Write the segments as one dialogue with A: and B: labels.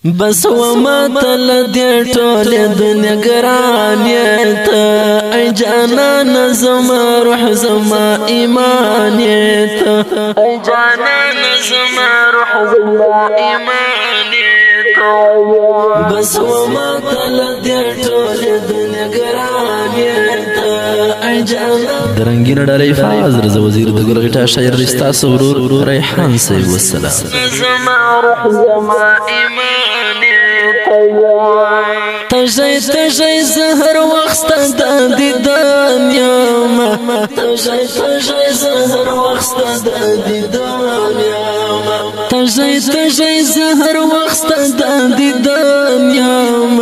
A: بس وما تل دي طول دنيا گرانیتا ای جانان زما روح زما ایمانیتا ای جانان زما روح زما ایمانیتا بس وما تل دي طول دنيا گرانیتا ای جانان
B: درنگین ډالۍ فاز رضا وزیر د ګل غټا شاعر رستا سرور ریحان صاحب والسلام
A: زما روح زما تجي زهر وقت د دیدن یوم تجي زهر وقت د دیدن یوم تجي زهر وقت د دیدن یوم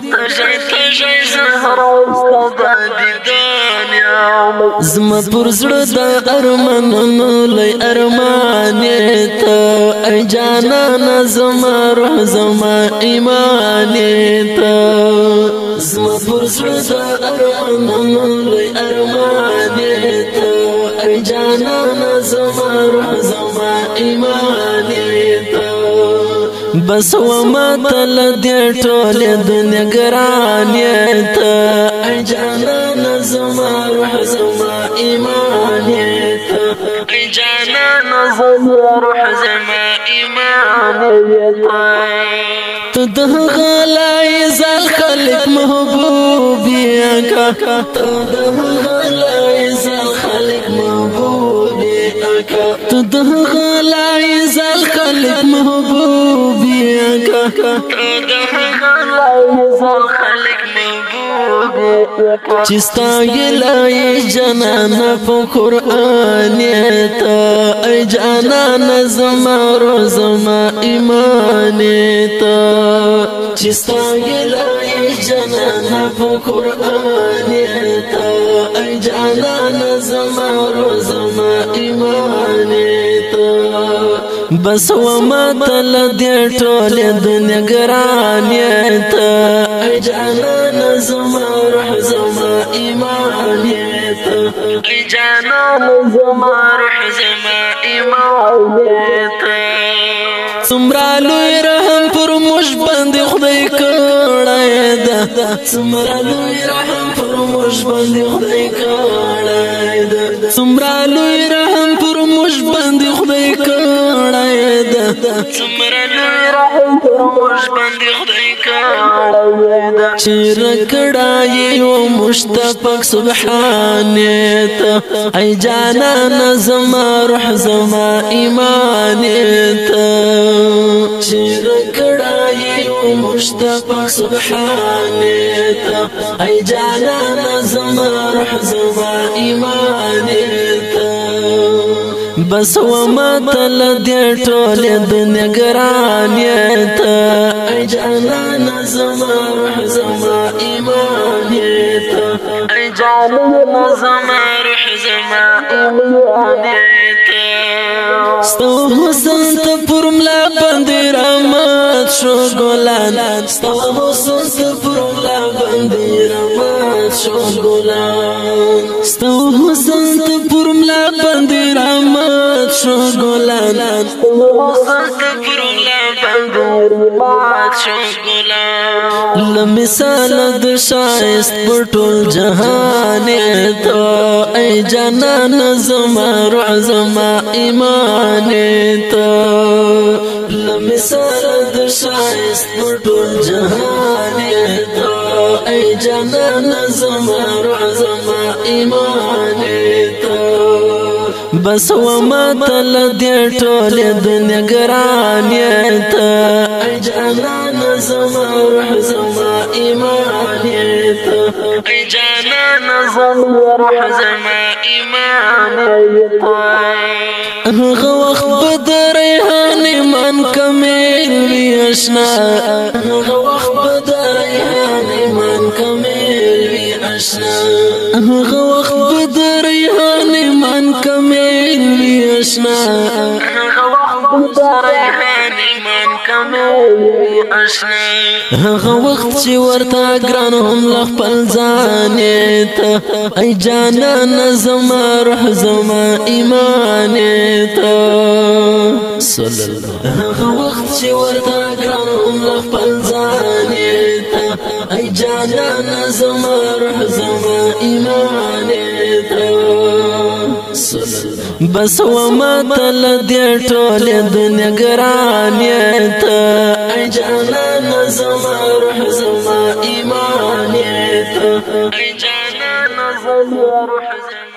A: تجي زهر وقت د دیدن یوم زما پر زړه د ارمانونو لای ارمان ته ای جانان زما روح زما ایمان ته زما پر زړه د ارمانونو لای ارمان ته ای جانان زما روح زما ایمان ته بس وما تل دي طول دنيا گرانیتا ای جانان زما روح زما ایمانیتا ای جانان زما روح زما ایمانیتا تده غلای زال خلق محبوبی اکا تده غلای زال خلق محبوبی اکا تده غلای زال خلق محبوبی چستا گلای جانان پا قرآن تا ای جانان زما رو زما ایمان تا چستا گلای جانان پا قرآن تا ای جانان زما رو زما ایمان تا بس وما تل دي طول دنيا گرانیتا ای جانان زما روح زما ایمانیتا ای جانان زما روح زما ایمانیتا سمرا لوی رحم پر موږ باندې خدای کړی ده سمرا لوی رحم پر موږ باندې خدای کړی ده سمرا لوی رحم پر موږ باندې خدای کړی ده سمرا لوی رحم پر موږ باندې خدای کړی ده چې رکړای او مشتاق سبحان ته ای جانان زما روح زما ایمان ته چې رکړای او مشتاق سبحان ته ای جانان زما روح زما ایمان ته بس وما تل دي طول دنيا گرانیتا ای جانان زما روح زما ایمانیتا ای جانان زما روح زما ایمانیتا ستو حسن ته پرملا باندې رحمت شو ګلان ستو حسن ته پرملا باندې رحمت شو ګلان ستو حسن ته پرملا باندې رحمت شو ګلان ستو حسن ته پرملا باندې رحمت شو ګلان لمثال د شایست پر ټول جهان ته ای جانان زما روح زما ایمان ته لمثال د شایست پر ټول جهان ته ای جانان زما روح زما ایمان ته بس وما تل دي طول دنيا گرانیتا ای جانان زما روح زما ایمانیتا ای جانان زما روح زما ایمانیتا هغه وخت بدر ریحان من کمیل وی اشنا هغه وخت بدر ریحان من کمیل وی اشنا هغه وخت بدر ریحان من کمیل وی اشنا هغه وخت بدر ریحان من کمیل وی اشنا هغه وخت چې ورته ګران هم خپل ځان ته ای جانان زما روح زما ایمان ته صلی الله هغه وخت چې ورته ګران هم خپل ځان ته ای جانان زما روح زما ایمان ته بس وما تل دې ټول دنیا ګران ته ای جانان زما روح زما ایمان ته ای جانان زما روح زما